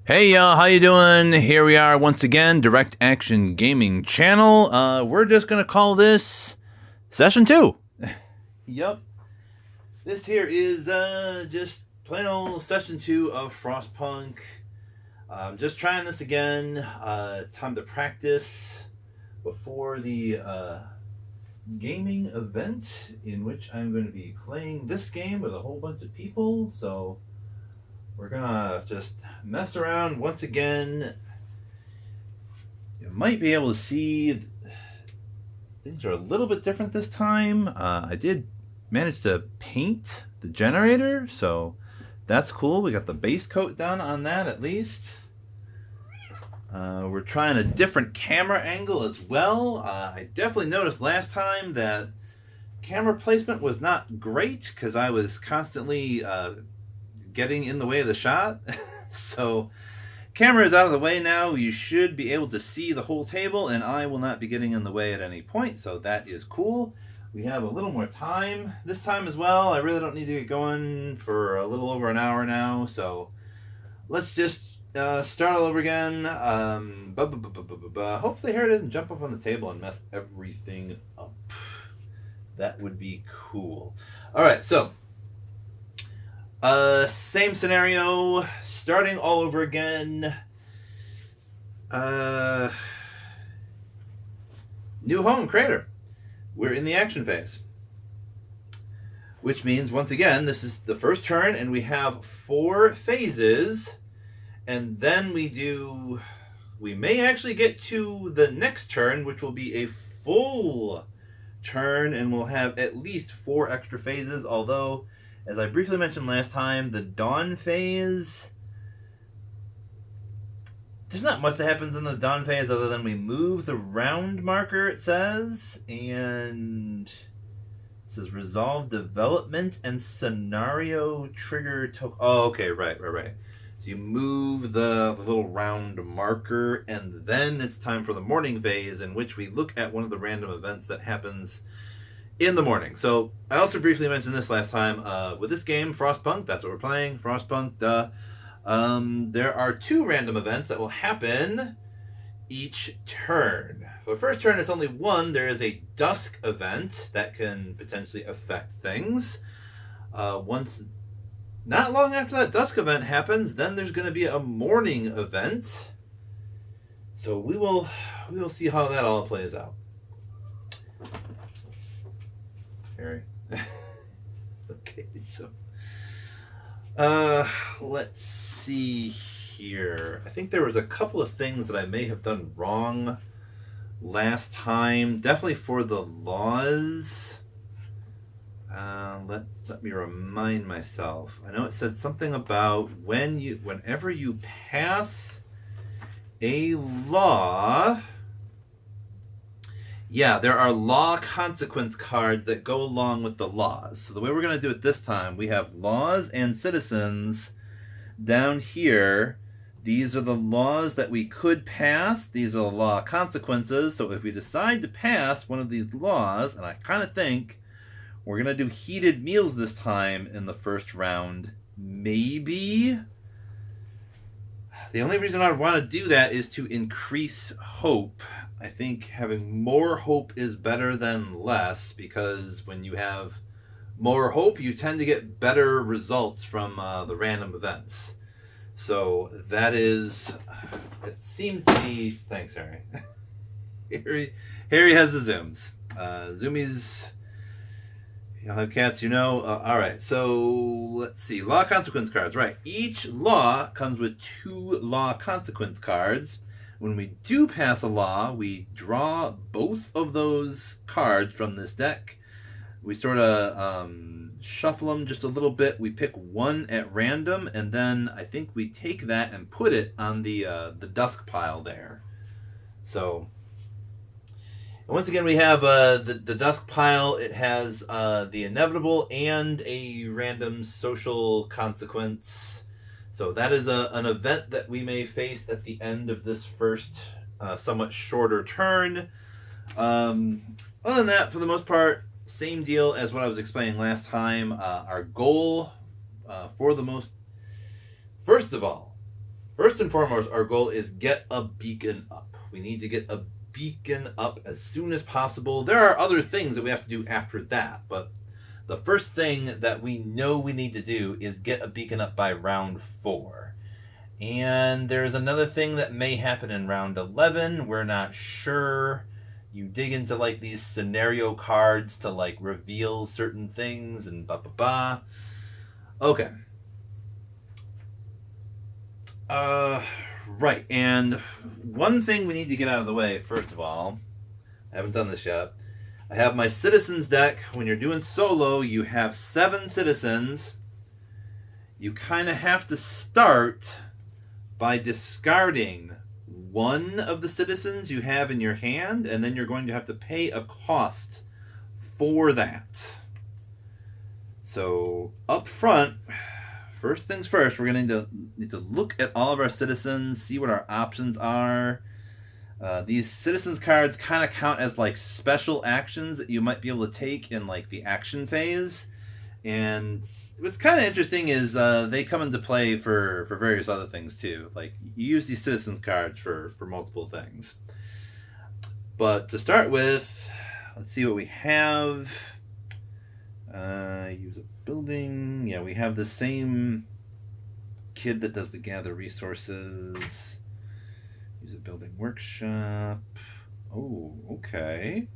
Hey y'all, how you doing? Here we are once again, Direct Action Gaming Channel. We're just gonna call this Session 2. Yep. This here is just plain old Session 2 of Frostpunk. Just trying this again. It's time to practice before the gaming event in which I'm going to be playing this game with a whole bunch of people. So we're gonna just mess around once again. You might be able to see things are a little bit different this time. I did manage to paint the generator, so that's cool. We got the base coat done on that at least. We're trying a different camera angle as well. I definitely noticed last time that camera placement was not great because I was constantly getting in the way of the shot. So camera is out of the way now. You should be able to see the whole table, and I will not be getting in the way at any point, so that is cool. We have a little more time this time as well. I really don't need to get going for a little over an hour now, so let's just start all over again. Hopefully Harry doesn't jump up on the table and mess everything up. That would be cool. Alright, so same scenario, starting all over again. New home, Crater. We're in the action phase. Which means, once again, this is the first turn, and we have 4 phases. And then we may actually get to the next turn, which will be a full turn, and we'll have at least 4 extra phases, although, as I briefly mentioned last time, the dawn phase, there's not much that happens in the dawn phase other than we move the round marker, it says, and it says resolve development and scenario trigger token. Oh, okay, right. So you move the little round marker, and then it's time for the morning phase, in which we look at one of the random events that happens in the morning. So I also briefly mentioned this last time. With this game, Frostpunk, that's what we're playing, Frostpunk, there are 2 random events that will happen each turn. For the first turn, it's only 1. There is a dusk event that can potentially affect things. Once, not long after that dusk event happens, then there's going to be a morning event. So we will see how that all plays out. Harry. Okay, so let's see here. I think there was a couple of things that I may have done wrong last time. Definitely for the laws. Let me remind myself. I know it said something about whenever you pass a law. Yeah, there are law consequence cards that go along with the laws. So the way we're going to do it this time, we have laws and citizens down here. These are the laws that we could pass. These are the law consequences. So if we decide to pass one of these laws, and I kind of think we're going to do heated meals this time in the first round, maybe. The only reason I would want to do that is to increase hope. I think having more hope is better than less, because when you have more hope, you tend to get better results from the random events. So that is, it seems to be, thanks, Harry. Harry has the zooms. Zoomies, y'all have cats, you know. All right, so let's see. Law consequence cards, right. Each law comes with 2 law consequence cards. When we do pass a law, we draw both of those cards from this deck. We sort of shuffle them just a little bit. We pick one at random, and then I think we take that and put it on the dusk pile there. So, and once again, we have the dusk pile. It has the inevitable and a random social consequence. So that is an event that we may face at the end of this first somewhat shorter turn. Other than that, for the most part, same deal as what I was explaining last time. Our goal first of all, First and foremost, our goal is get a beacon up. We need to get a beacon up as soon as possible. There are other things that we have to do after that, but the first thing that we know we need to do is get a beacon up by round 4. And there's another thing that may happen in round 11. We're not sure. You dig into like these scenario cards to like reveal certain things and blah blah blah. Okay. Right. And one thing we need to get out of the way, first of all, I haven't done this yet. I have my citizens deck. When you're doing solo, you have 7 citizens. You kind of have to start by discarding one of the citizens you have in your hand, and then you're going to have to pay a cost for that. So up front, first things first, we're going to need to look at all of our citizens, see what our options are. These citizens cards kind of count as like special actions that you might be able to take in like the action phase. And what's kind of interesting is they come into play for various other things too. Like you use these citizens cards for multiple things. But to start with, let's see what we have. Use a building. Yeah, we have the same kid that does the gather resources. Use a building workshop. Oh, okay.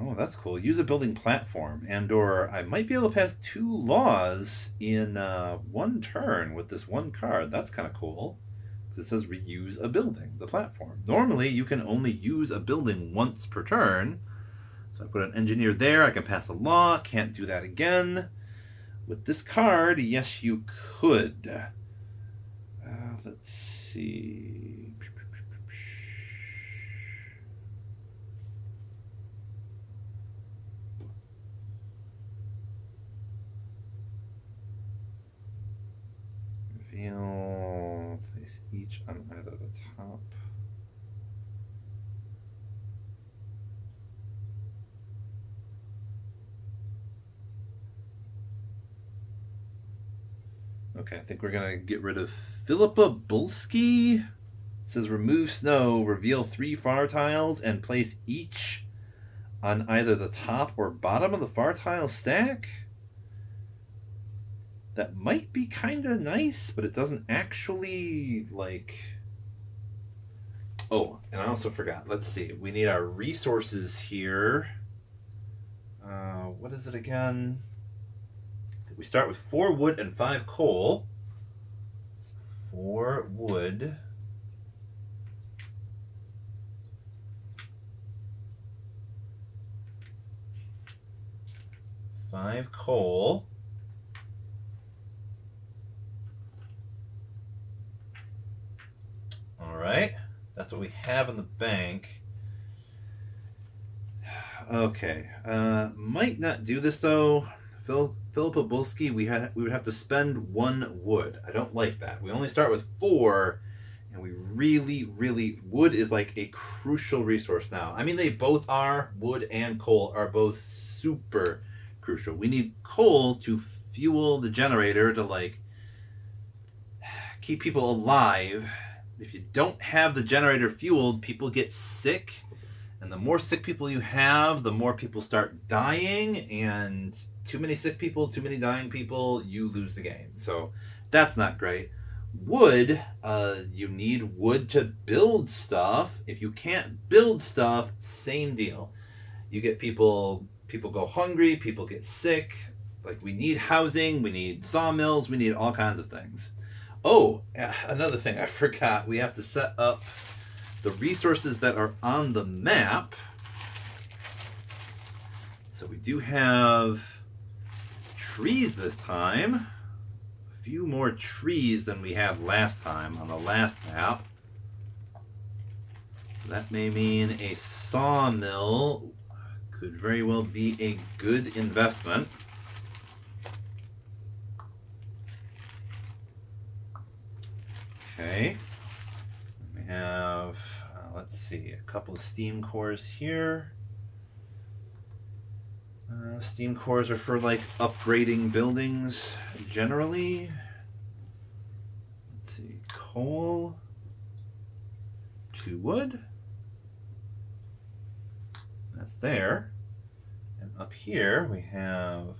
Oh, that's cool. Use a building platform, and or I might be able to pass 2 laws in 1 turn with this 1 card. That's kind of cool, because it says reuse a building, the platform. Normally, you can only use a building once per turn. So I put an engineer there. I can pass a law. Can't do that again. With this card, yes, you could. Let's see. Reveal. Place each on either the top. Okay, I think we're going to get rid of Philippa Bulski. It says remove snow, reveal 3 far tiles, and place each on either the top or bottom of the far tile stack. That might be kind of nice, but it doesn't actually, like... Oh, and I also forgot. Let's see. We need our resources here. What is it again? We start with 4 wood and 5 coal. 4 wood. 5 coal. All right. That's what we have in the bank. Okay. Might not do this though. Philippa Bulski, we would have to spend 1 wood. I don't like that. We only start with 4, and we really wood is like a crucial resource now. I mean, they both are. Wood and coal are both super crucial. We need coal to fuel the generator to like keep people alive. If you don't have the generator fueled, people get sick, and the more sick people you have, the more people start dying, and too many sick people, too many dying people, you lose the game. So that's not great. Wood, you need wood to build stuff. If you can't build stuff, same deal. You get people go hungry, people get sick. Like, we need housing, we need sawmills, we need all kinds of things. Oh, another thing I forgot. We have to set up the resources that are on the map. So we do have trees this time. A few more trees than we had last time on the last map. So that may mean a sawmill could very well be a good investment. Okay. We have, let's see, a couple of steam cores here. Steam cores are for like upgrading buildings generally. coal, 2 wood. That's there. And up here we have,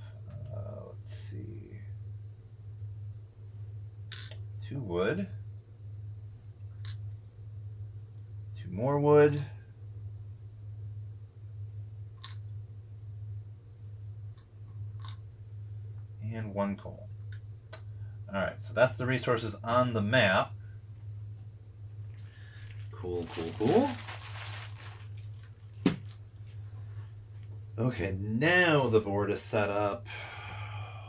let's see, 2 wood, 2 more wood, and 1 coal. All right, so that's the resources on the map. Cool, cool, cool. Okay, now the board is set up.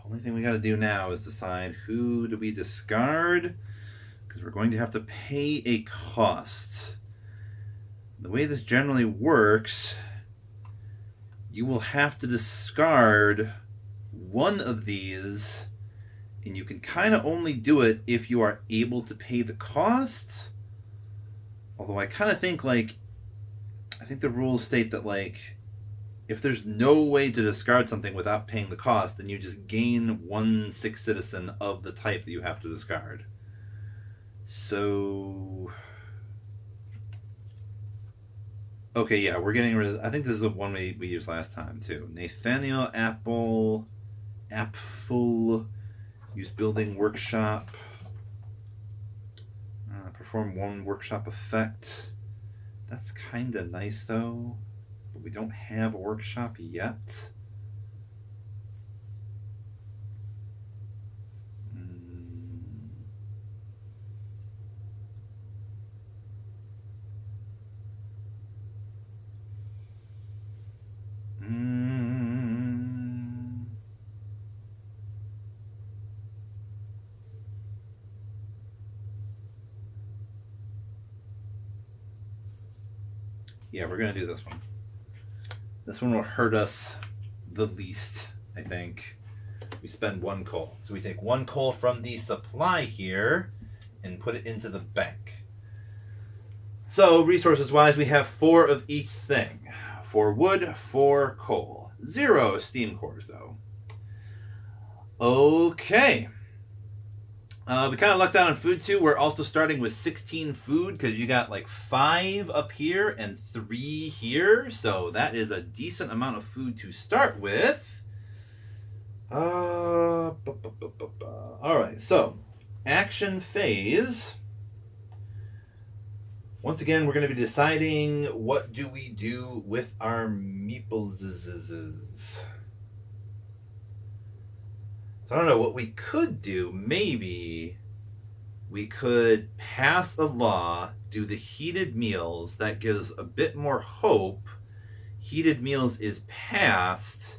Only thing we got to do now is decide who do we discard, because we're going to have to pay a cost. The way this generally works, you will have to discard one of these, and you can kind of only do it if you are able to pay the cost. Although I kind of think, like, I think the rules state that, like, if there's no way to discard something without paying the cost, then you just gain 1 6 citizen of the type that you have to discard. So, okay, yeah, we're getting rid of, I think this is the one we used last time too. Nathaniel Apple, Appful, use building workshop, perform 1 workshop effect. That's kind of nice though. But we don't have a workshop yet. Yeah, we're going to do this one. This one will hurt us the least, I think. We spend 1 coal. So we take 1 coal from the supply here and put it into the bank. So resources-wise, we have 4 of each thing. 4 wood, 4 coal. 0 steam cores, though. Okay. We kind of lucked out on food, too. We're also starting with 16 food because you got like 5 up here and 3 here. So that is a decent amount of food to start with. All right, so action phase. Once again, we're going to be deciding what do we do with our meeples. I don't know, what we could do, maybe we could pass a law, do the heated meals. That gives a bit more hope. Heated meals is passed.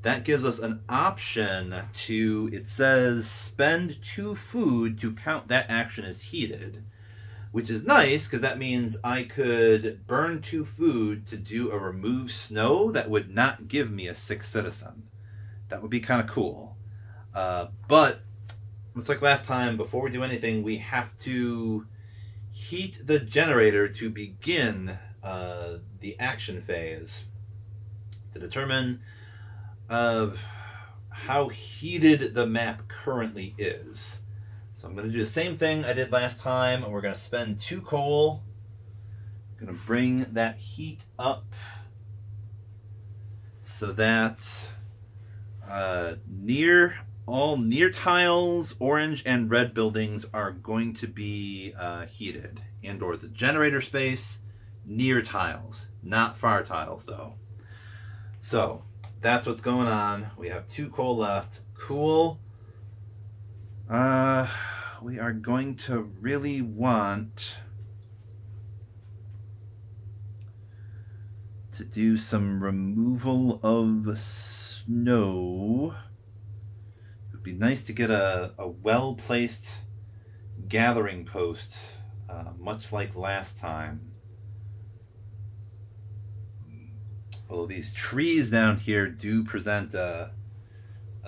That gives us an option to, it says, spend 2 food to count that action as heated, which is nice because that means I could burn 2 food to do a remove snow that would not give me a 6 citizen. That would be kind of cool. But it's like last time, before we do anything, we have to heat the generator to begin the action phase to determine how heated the map currently is. So I'm going to do the same thing I did last time, and we're going to spend 2 coal. I'm going to bring that heat up so that all near tiles, orange and red buildings are going to be heated, and or the generator space near tiles, not far tiles though. So that's what's going on. We have 2 coal left. Cool. We are going to really want to do some removal of snow. Be nice to get a well-placed gathering post, much like last time. Although these trees down here do present a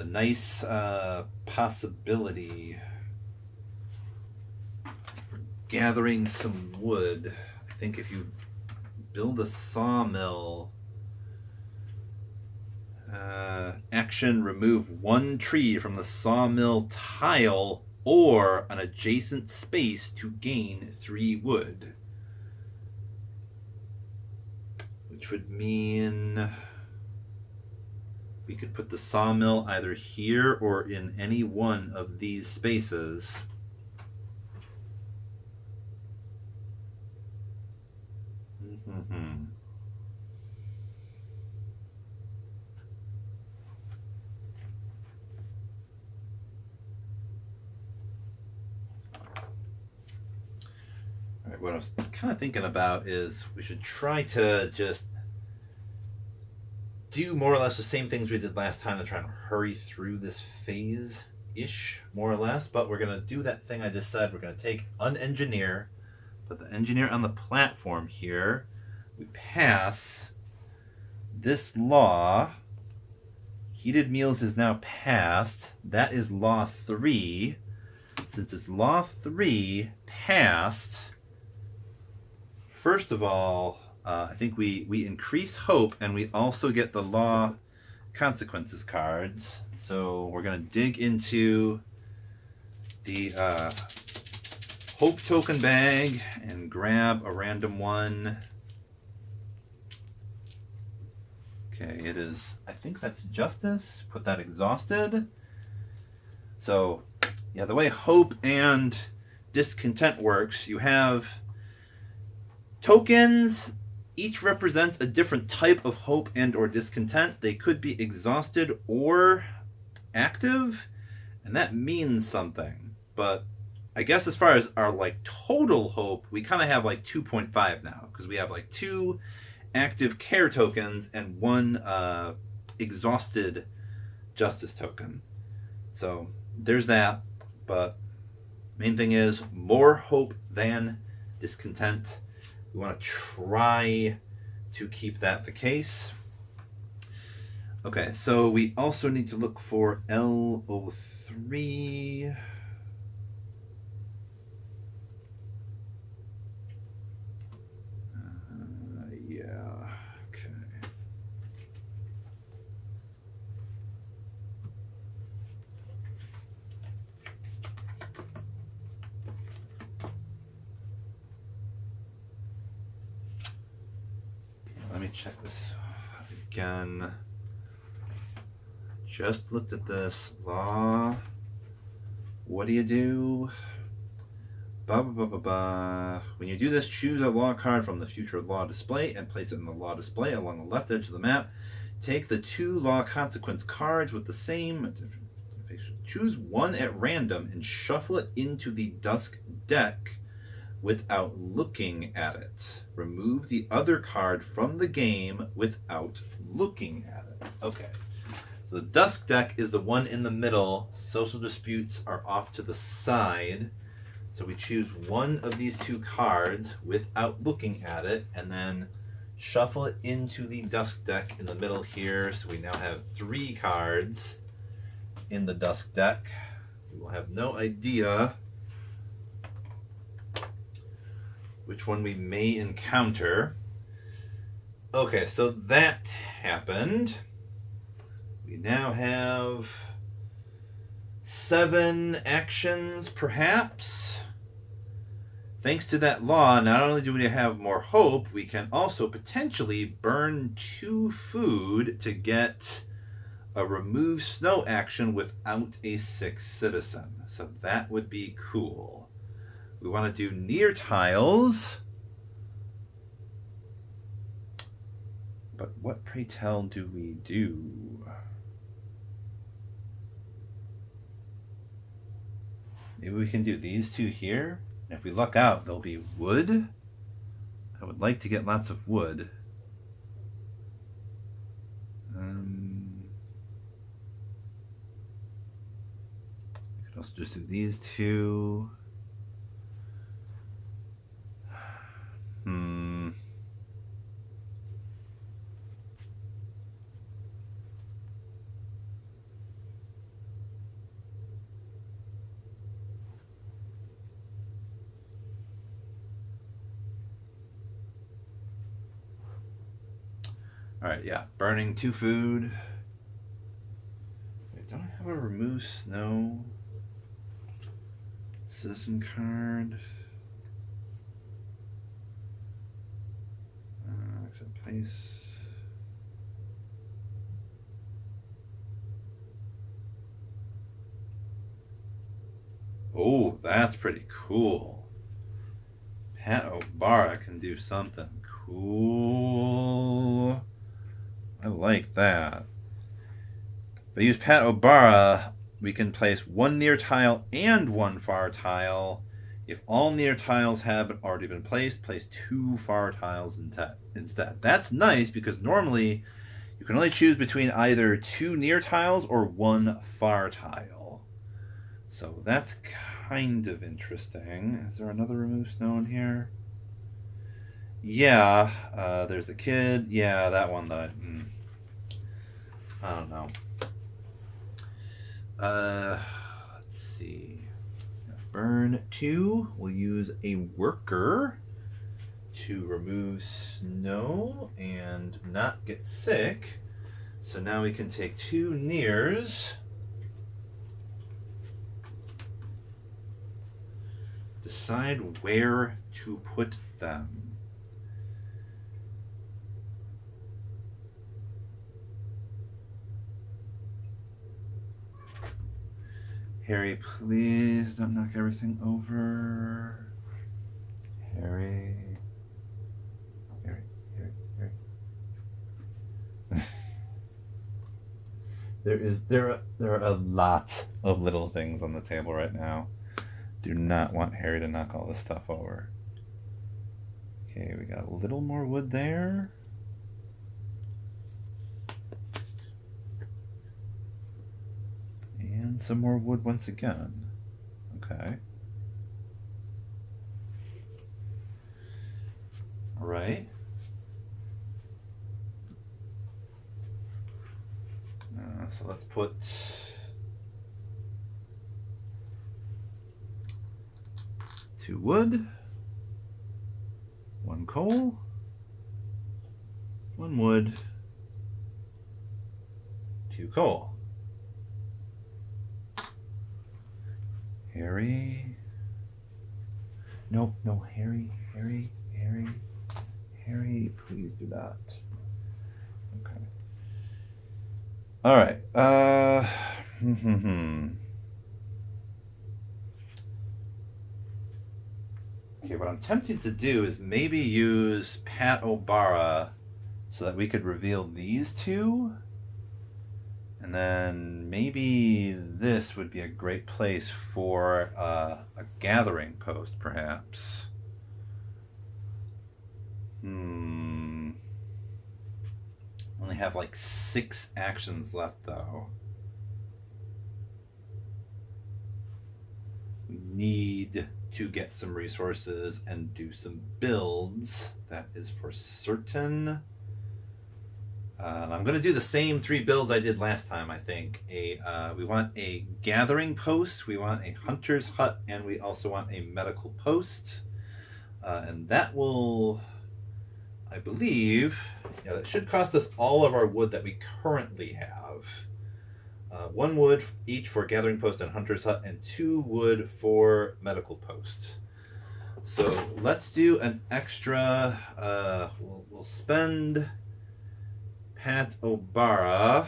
nice possibility for gathering some wood. I think if you build a sawmill, action, remove 1 tree from the sawmill tile or an adjacent space to gain 3 wood. Which would mean we could put the sawmill either here or in any one of these spaces. All right, what I was kind of thinking about is we should try to just do more or less the same things we did last time to try and hurry through this phase-ish, more or less. But we're going to do that thing I just said. We're going to take unengineer, put the engineer on the platform here. We pass this law. Heated meals is now passed. That is law 3. Since it's law 3 passed, first of all, I think we increase hope, and we also get the law consequences cards. So we're going to dig into the hope token bag and grab a random one. Okay, it is, I think that's justice. Put that exhausted. So, yeah, the way hope and discontent works, you have tokens. Each represents a different type of hope and or discontent. They could be exhausted or active, and that means something. But I guess as far as our like total hope, we kind of have like 2.5 now, because we have like 2 active care tokens and 1 exhausted justice token. So there's that. But main thing is more hope than discontent. We want to try to keep that the case. Okay, so we also need to look for LO3. Yeah, okay. Let me check this again. Just looked at this law. What do you do? When you do this, choose a law card from the future law display and place it in the law display along the left edge of the map. Take the 2 law consequence cards with the same. Choose one at random and shuffle it into the dusk deck without looking at it. Remove the other card from the game without looking at it. Okay. So the dusk deck is the one in the middle. Social disputes are off to the side. So we choose one of these 2 cards without looking at it, and then shuffle it into the dusk deck in the middle here. So we now have 3 cards in the dusk deck. We will have no idea which one we may encounter. Okay, so that happened. We now have 7 actions, perhaps. Thanks to that law, not only do we have more hope, we can also potentially burn 2 food to get a remove snow action without a 6th citizen. So that would be cool. We want to do near tiles. But what, pray tell, do we do? Maybe we can do these 2 here. And if we luck out, there'll be wood. I would like to get lots of wood. We could also just do these 2. All right, yeah, burning 2 food. Wait, don't I have a remove snow? Citizen card. Place. Oh, that's pretty cool. Pat O'Bara can do something cool. I like that. If I use Pat O'Bara, we can place one near tile and one far tile. If all near tiles have already been placed, place two far tiles instead. That's nice because normally you can only choose between either two near tiles or one far tile. So that's kind of interesting. Is there another remove snow in here? Yeah, there's the kid. Yeah, that one that I don't know. Let's see. Burn 2. We'll use a worker to remove snow and not get sick. So now we can take two nears. Decide where to put them. Harry, please don't knock everything over. Harry. There are a lot of little things on the table right now. Do not want Harry to knock all this stuff over. Okay, we got a little more wood there. And some more wood once again. Okay. All right. So let's put two wood, one coal, one wood, two coal. Harry. No, Harry, please do that. Okay. All right. Okay, what I'm tempted to do is maybe use Pat O'Bara so that we could reveal these two. And then maybe this would be a great place for a gathering post, perhaps. Only have like 6 actions left, though. We need to get some resources and do some builds. That is for certain. I'm going to do the same 3 builds I did last time, I think. We want a gathering post, we want a hunter's hut, and we also want a medical post. And that will, I believe, that should cost us all of our wood that we currently have. 1 wood each for gathering post and hunter's hut, and 2 wood for medical posts. So let's do an extra, we'll spend Pat O'Bara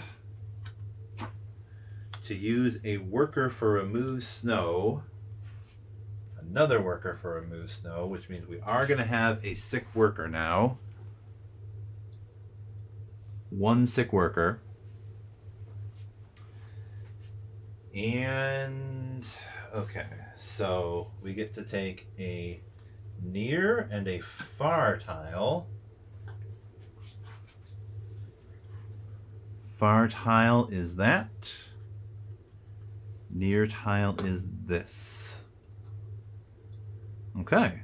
to use a worker for remove snow, another worker for remove snow, which means we are going to have a sick worker now. 1 sick worker. And okay, so we get to take a near and a far tile. Far tile is that. Near tile is this. Okay.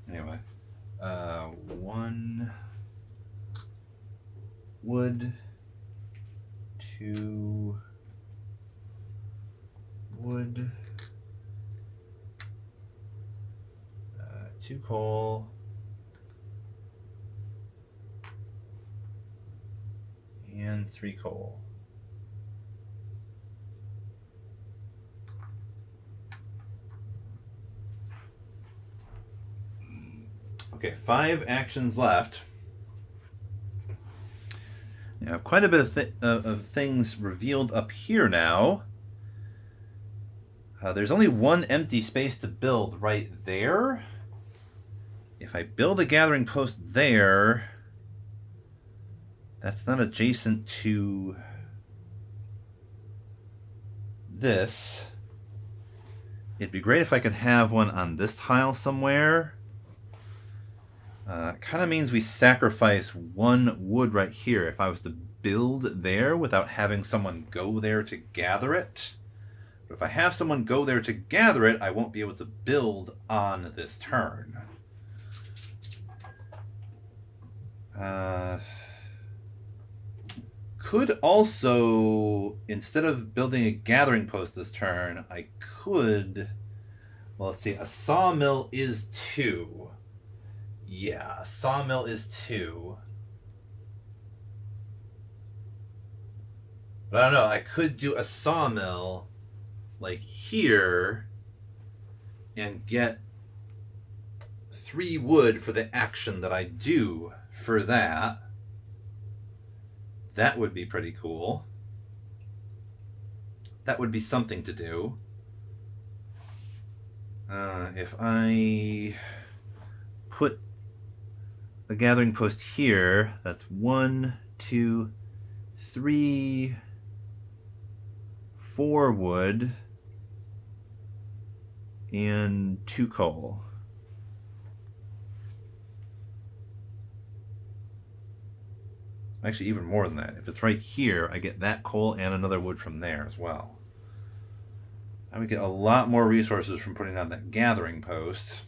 Anyway, 1 wood, 2 wood, 2 coal, and 3 coal. Okay, 5 actions left. You have quite a bit of things revealed up here now. There's only 1 empty space to build right there. If I build a gathering post there, that's not adjacent to this. It'd be great if I could have one on this tile somewhere. It kind of means we sacrifice 1 wood right here if I was to build there without having someone go there to gather it. But if I have someone go there to gather it, I won't be able to build on this turn. Could also, instead of building a gathering post this turn, I could... Well, let's see. A sawmill is 2. Yeah, a sawmill is 2. But I don't know. I could do a sawmill like here and get 3 wood for the action that I do for that. That would be pretty cool. That would be something to do. If I put a gathering post here, that's 1, 2, 3, 4 wood and 2 coal. Actually, even more than that. If it's right here, I get that coal and another wood from there as well. I would get a lot more resources from putting on that gathering post.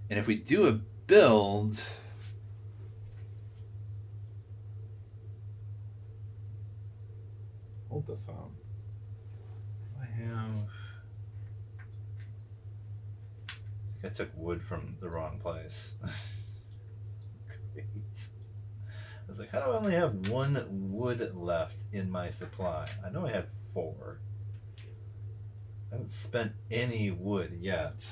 And if we do a build... Hold the phone. I have... I took wood from the wrong place. Great. I was like, how do I only have 1 wood left in my supply? I know I had 4. I haven't spent any wood yet.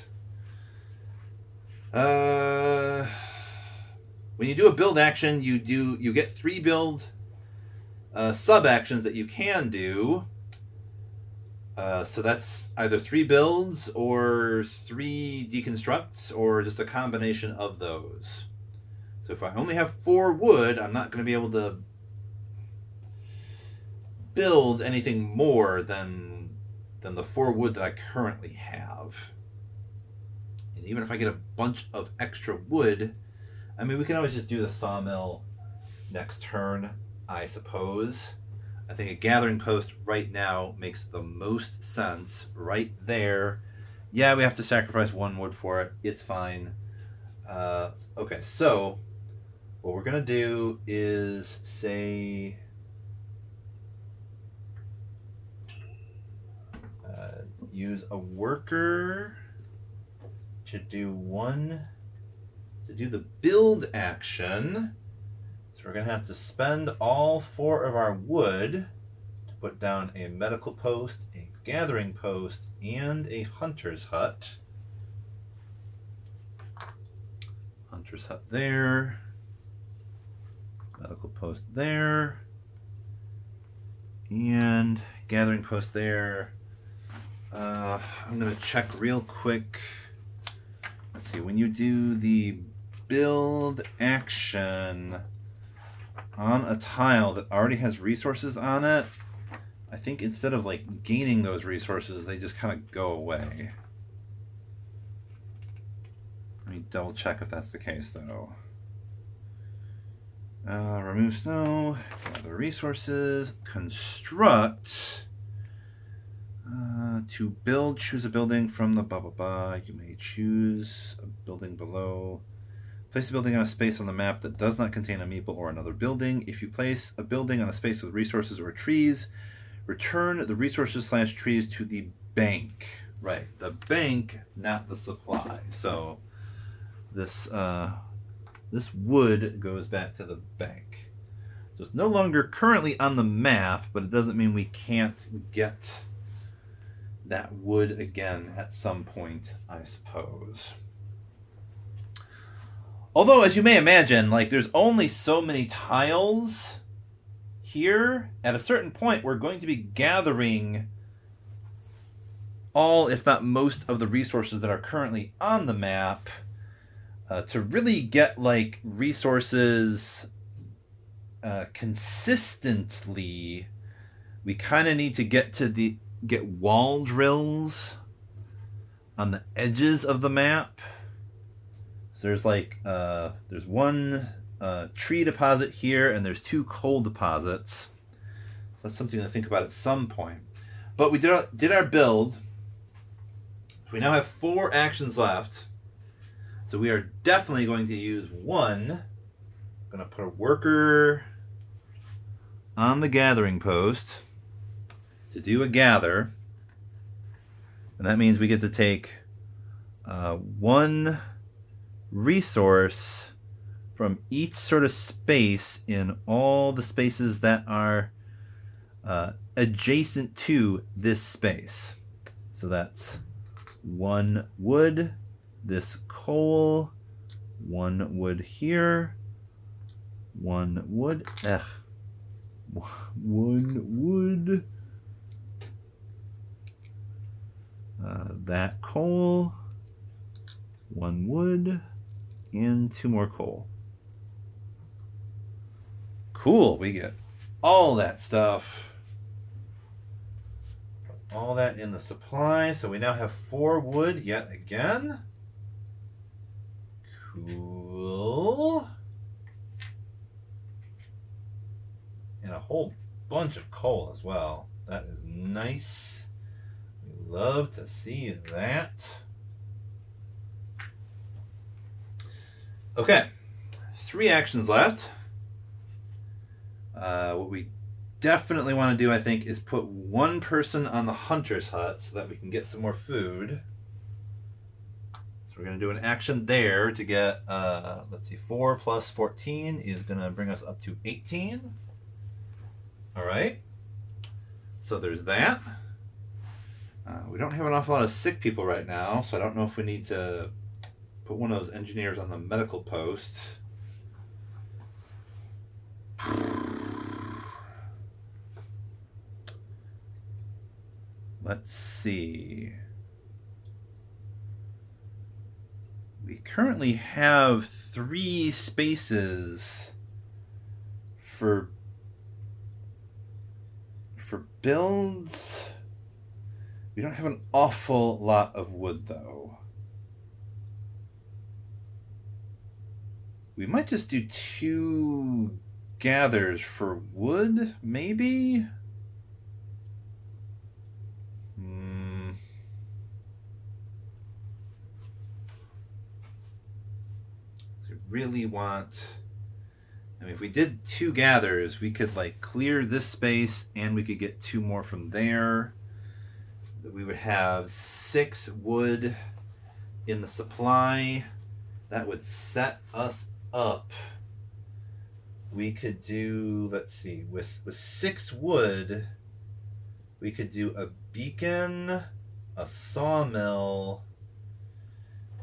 When you do a build action, you get 3 build sub actions that you can do. So that's either 3 builds or 3 deconstructs or just a combination of those. So if I only have 4 wood, I'm not going to be able to build anything more than the 4 wood that I currently have. And even if I get a bunch of extra wood, I mean, we can always just do the sawmill next turn, I suppose. I think a gathering post right now makes the most sense right there. Yeah, we have to sacrifice 1 wood for it. It's fine. Okay, so what we're going to do is say... use a worker to do the build action. So we're going to have to spend all 4 of our wood to put down a medical post, a gathering post, and a hunter's hut. Hunter's hut there. Medical post there. And gathering post there. I'm going to check real quick. Let's see, when you do the build action on a tile that already has resources on it, I think instead of like gaining those resources, they just kind of go away. Let me double check if that's the case though. Remove snow, gather resources, construct. To build, choose a building from the blah blah blah. You may choose a building below. Place a building on a space on the map that does not contain a meeple or another building. If you place a building on a space with resources or trees, return the resources / trees to the bank. Right, the bank, not the supply. So this wood goes back to the bank. So it's no longer currently on the map, but it doesn't mean we can't get that wood again at some point, I suppose. Although, as you may imagine, like, there's only so many tiles here. At a certain point, we're going to be gathering all, if not most, of the resources that are currently on the map to really get, like, resources consistently. We kind of need to get wall drills on the edges of the map. So there's like there's one tree deposit here, and there's 2 coal deposits. So that's something to think about at some point. But we did our build. We now have 4 actions left. So we are definitely going to use one. I'm going to put a worker on the gathering post to do a gather. And that means we get to take 1 resource from each sort of space in all the spaces that are adjacent to this space. So that's 1 wood, this coal, 1 wood here, 1 wood, 1 wood, that coal, 1 wood, and 2 more coal. Cool, we get all that stuff. All that in the supply. So we now have 4 wood yet again. Cool. And a whole bunch of coal as well. That is nice. We love to see that. Okay, 3 actions left. What we definitely want to do, I think, is put 1 person on the hunter's hut so that we can get some more food. So we're going to do an action there to get, let's see, 4 plus 14 is going to bring us up to 18. All right. So there's that. We don't have an awful lot of sick people right now, so I don't know if we need to put one of those engineers on the medical post. Let's see. We currently have 3 spaces for builds. We don't have an awful lot of wood, though. We might just do 2 gathers for wood, maybe? So we really want... I mean, if we did 2 gathers, we could, like, clear this space, and we could get 2 more from there. We would have 6 wood in the supply. That would set us up. We could do, let's see, with 6 wood, we could do a beacon, a sawmill,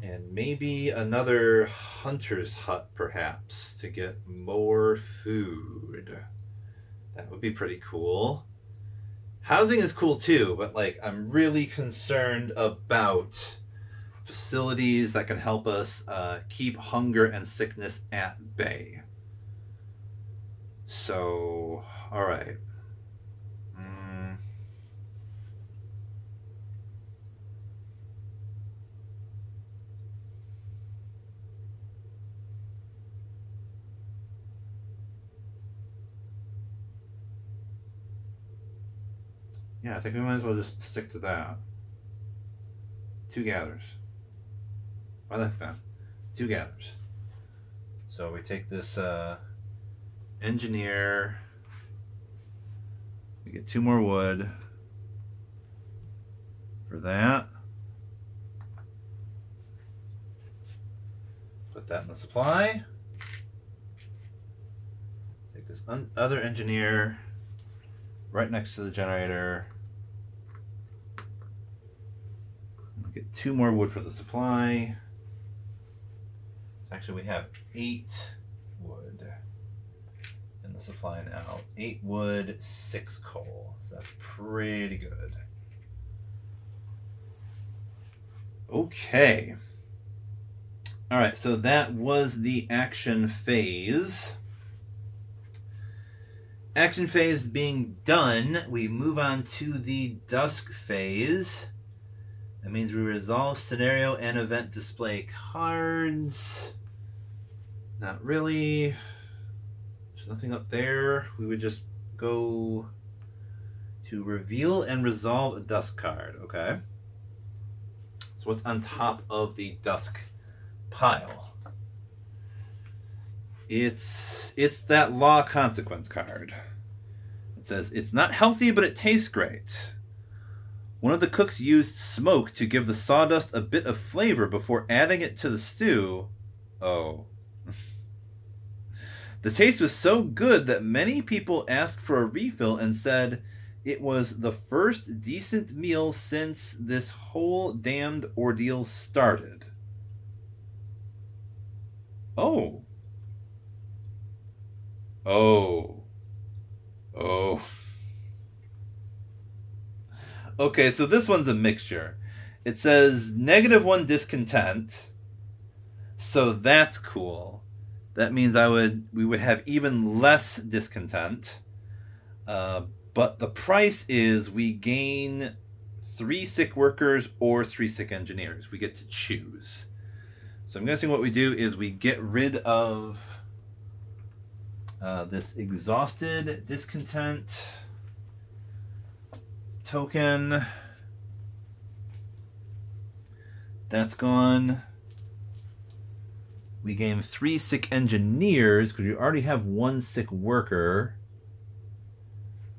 and maybe another hunter's hut, perhaps, to get more food. That would be pretty cool. Housing is cool too, but, like, I'm really concerned about facilities that can help us keep hunger and sickness at bay. So, all right. Yeah, I think we might as well just stick to that. 2 gathers. I like that. 2 gathers. So we take this engineer. We get 2 more wood for that. Put that in the supply. Take this other engineer right next to the generator. Get 2 more wood for the supply. Actually, we have 8 wood in the supply now. 8 wood, 6 coal. So that's pretty good. Okay. All right, so that was the action phase. Action phase being done, we move on to the dusk phase. That means we resolve scenario and event display cards. Not really. There's nothing up there. We would just go to reveal and resolve a dusk card. Okay. So what's on top of the dusk pile? It's that law consequence card. It says, it's not healthy, but it tastes great. One of the cooks used smoke to give the sawdust a bit of flavor before adding it to the stew. Oh. The taste was so good that many people asked for a refill and said it was the first decent meal since this whole damned ordeal started. Oh. Oh. Oh. Okay, so this one's a mixture. It says -1 discontent. So that's cool. That means we would have even less discontent. But the price is we gain 3 sick workers or 3 sick engineers. We get to choose. So I'm guessing what we do is we get rid of this exhausted discontent token. That's gone. We gain 3 sick engineers because we already have 1 sick worker.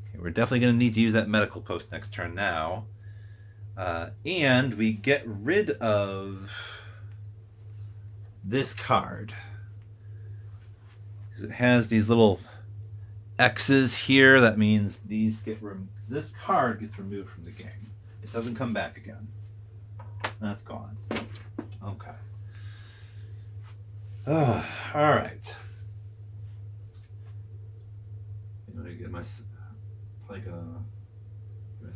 Okay, we're definitely going to need to use that medical post next turn now. And we get rid of this card because it has these little X's here. That means these get this card gets removed from the game. It doesn't come back again. That's gone. Okay. All right. I'm gonna give myself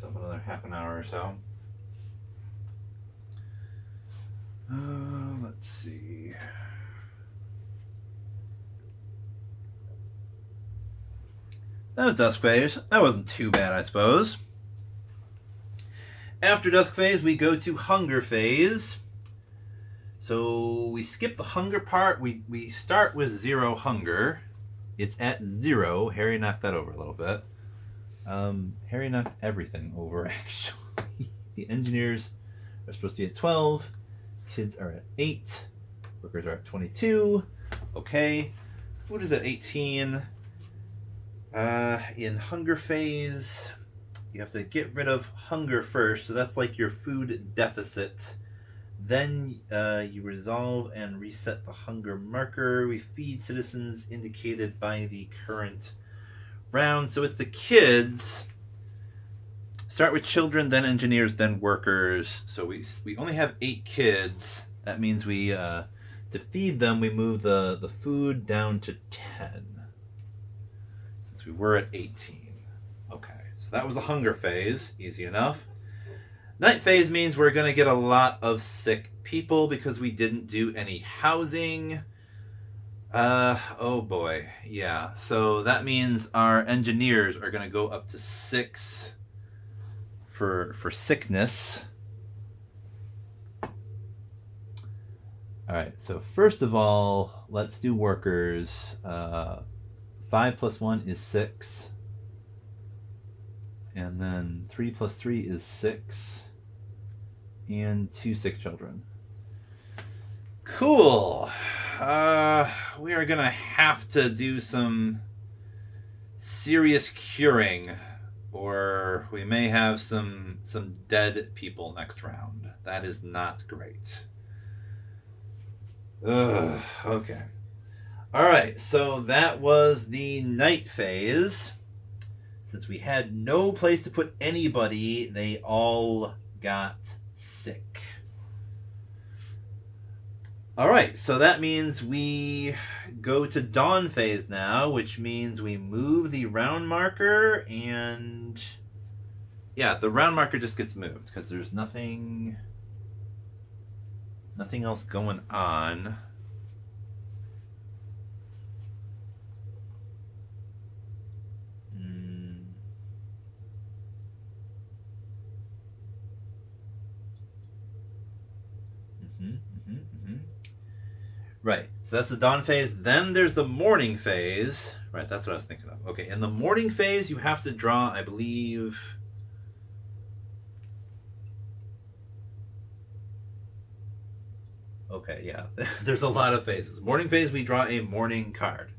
another half an hour or so. Let's see. That was dusk phase. That wasn't too bad, I suppose. After dusk phase, we go to hunger phase. So we skip the hunger part. We start with 0 hunger. It's at 0. Harry knocked that over a little bit. Harry knocked everything over, actually. The engineers are supposed to be at 12. Kids are at 8. Workers are at 22. Okay. Food is at 18. In hunger phase, you have to get rid of hunger first. So that's like your food deficit. Then you resolve and reset the hunger marker. We feed citizens indicated by the current round. So it's the kids. Start with children, then engineers, then workers. So we only have 8 kids. That means we to feed them, we move the food down to 10. Since we were at 18. Okay, so that was the hunger phase. Easy enough. Night phase means we're going to get a lot of sick people because we didn't do any housing. Oh boy. Yeah. So that means our engineers are going to go up to 6 for sickness. All right. So first of all, let's do workers. 5 plus 1 is 6. And then 3 plus 3 is 6. And 2 sick children. Cool. We are going to have to do some serious curing, or we may have some dead people next round. That is not great. Ugh, okay. All right, so that was the night phase. Since we had no place to put anybody, they all got sick. All right, so that means we go to dawn phase now, which means we move the round marker, and yeah, the round marker just gets moved because there's nothing else going on. Right, so that's the dawn phase. Then there's the morning phase. Right, that's what I was thinking of. Okay, in the morning phase, you have to draw, I believe... Okay, yeah, there's a lot of phases. Morning phase, we draw a morning card.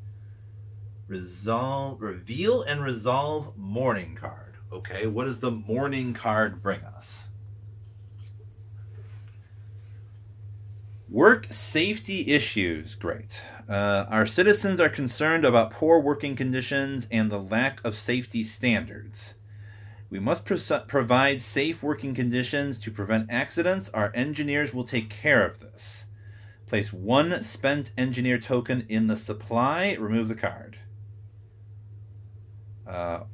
Reveal and resolve morning card. Okay, what does the morning card bring us? Work safety issues. Great. Our citizens are concerned about poor working conditions and the lack of safety standards. We must provide safe working conditions to prevent accidents. Our engineers will take care of this. Place 1 spent engineer token in the supply. Remove the card.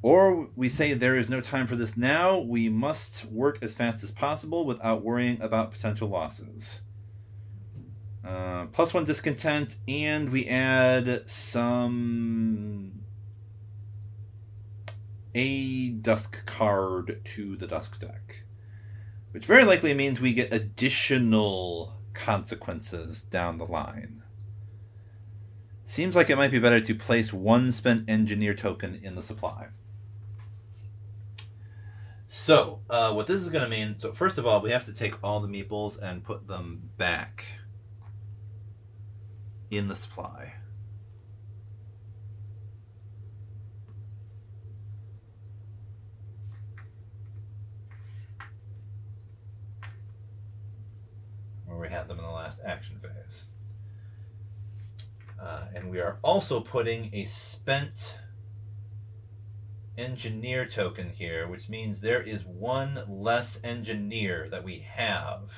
Or we say there is no time for this now. We must work as fast as possible without worrying about potential losses. +1 discontent, and we add a dusk card to the dusk deck, which very likely means we get additional consequences down the line. Seems like it might be better to place 1 spent engineer token in the supply. So, what this is going to mean, so first of all, we have to take all the meeples and put them back in the supply. Where we had them in the last action phase. And we are also putting a spent engineer token here, which means there is 1 less engineer that we have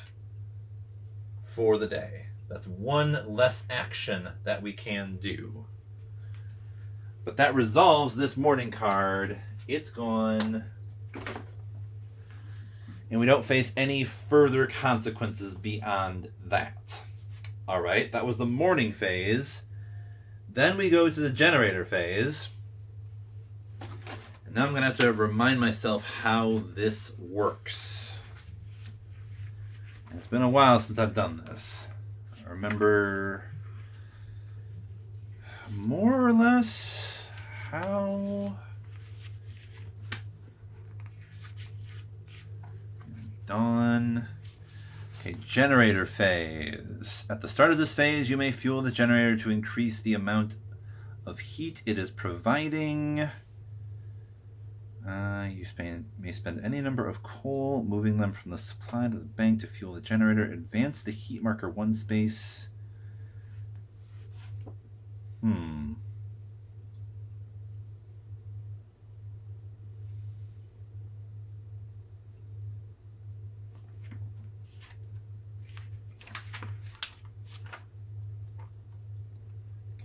for the day. That's 1 less action that we can do. But that resolves this morning card. It's gone. And we don't face any further consequences beyond that. All right, that was the morning phase. Then we go to the generator phase. And now I'm going to have to remind myself how this works. It's been a while since I've done this. I remember more or less how... Dawn. Okay, generator phase. At the start of this phase, you may fuel the generator to increase the amount of heat it is providing. You may spend any number of coal, moving them from the supply to the bank to fuel the generator. Advance the heat marker 1 space. Okay,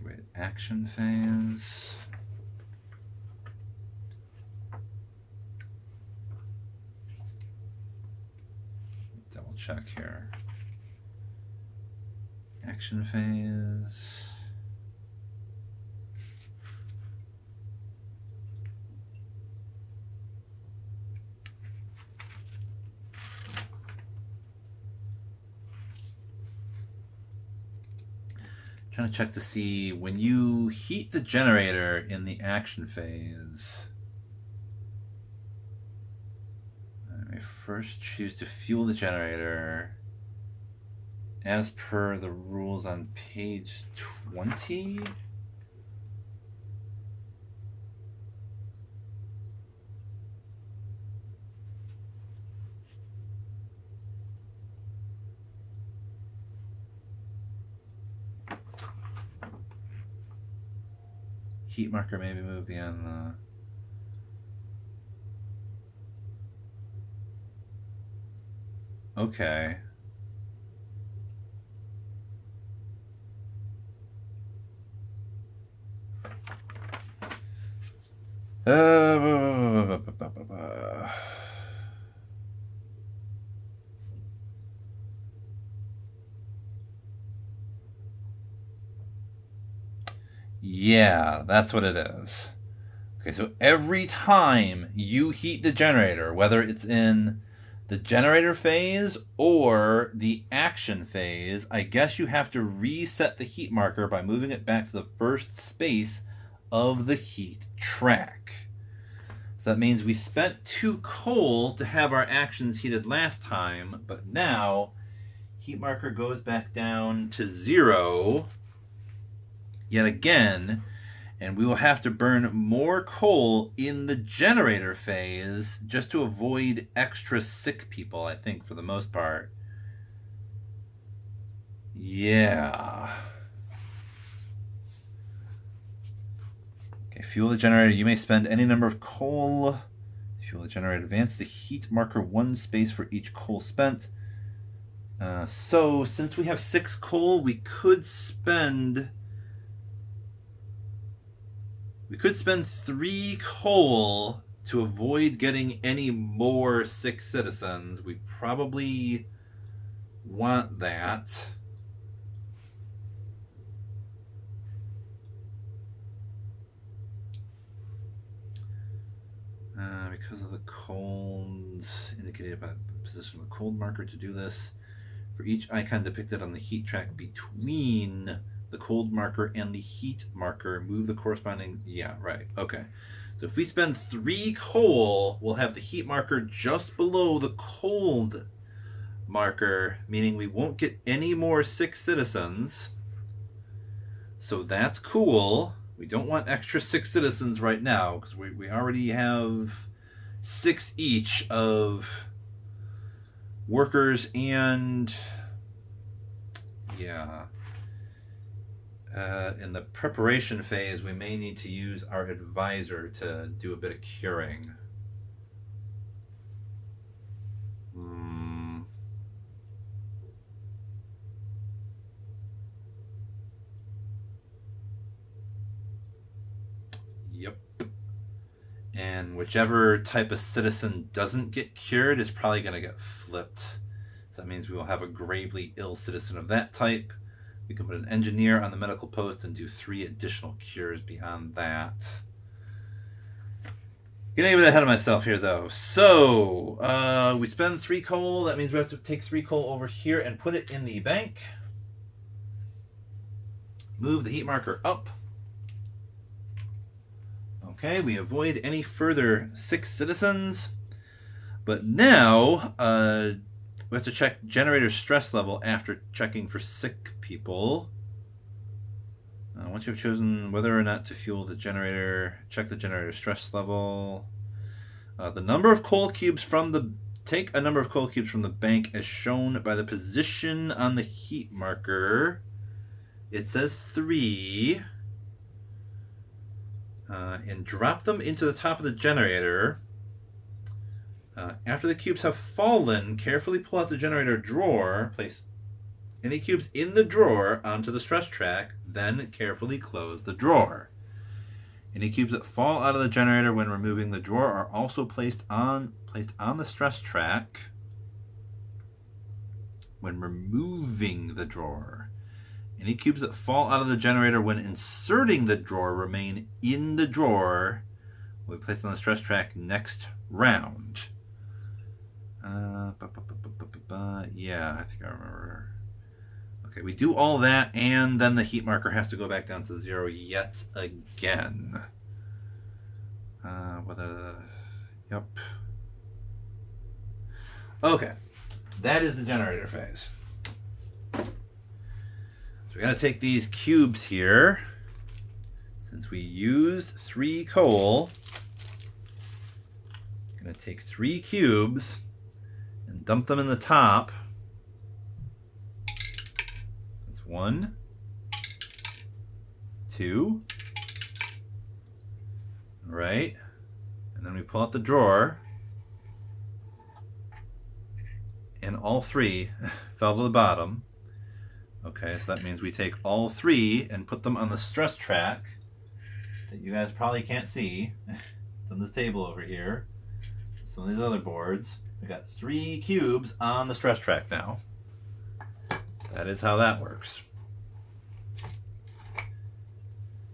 wait, action phase. Check here. Action phase. Trying to check to see when you heat the generator in the action phase. I first choose to fuel the generator as per the rules on page 20. Heat marker may be moved beyond the... Okay. Yeah, that's what it is. Okay, so every time you heat the generator, whether it's in the generator phase or the action phase, I guess you have to reset the heat marker by moving it back to the first space of the heat track. So that means we spent 2 coal to have our actions heated last time, but now heat marker goes back down to 0 yet again, and we will have to burn more coal in the generator phase just to avoid extra sick people, I think, for the most part. Yeah. Okay, fuel the generator. You may spend any number of coal. Fuel the generator. Advance the heat marker 1 space for each coal spent. So, since we have 6 coal, we could spend 3 coal to avoid getting any more sick citizens. We probably want that. Because of the colds indicated by the position of the cold marker to do this. For each icon depicted on the heat track between the cold marker and the heat marker, move the corresponding... Yeah, right. Okay. So if we spend 3 coal, we'll have the heat marker just below the cold marker, meaning we won't get any more sick citizens. So that's cool. We don't want extra sick citizens right now, because we already have 6 each of workers and... Yeah. In the preparation phase, we may need to use our advisor to do a bit of curing. Yep. And whichever type of citizen doesn't get cured is probably going to get flipped. So that means we will have a gravely ill citizen of that type. We can put an engineer on the medical post and do 3 additional cures beyond that. Getting a bit ahead of myself here, though. So, we spend 3 coal. That means we have to take 3 coal over here and put it in the bank. Move the heat marker up. Okay, we avoid any further sick citizens. But now, we have to check generator stress level after checking for sick people. Once you've chosen whether or not to fuel the generator, check the generator stress level. The number of coal cubes from the... Take a number of coal cubes from the bank as shown by the position on the heat marker. It says 3. And drop them into the top of the generator. After the cubes have fallen, carefully pull out the generator drawer, place any cubes in the drawer onto the stress track, then carefully close the drawer. Any cubes that fall out of the generator when removing the drawer are also placed on the stress track when removing the drawer. Any cubes that fall out of the generator when inserting the drawer remain in the drawer. Will be placed on the stress track next round. Yeah, I think I remember. Okay, we do all that, and then the heat marker has to go back down to 0 yet again. Yep. Okay, that is the generator phase. So we're going to take these cubes here. Since we used 3 coal, I'm going to take 3 cubes and dump them in the top. That's 1, 2. Right. And then we pull out the drawer. And all 3 fell to the bottom. Okay, so that means we take all 3 and put them on the stress track that you guys probably can't see. It's on this table over here. Some of these other boards. We got 3 cubes on the stress track now. That is how that works.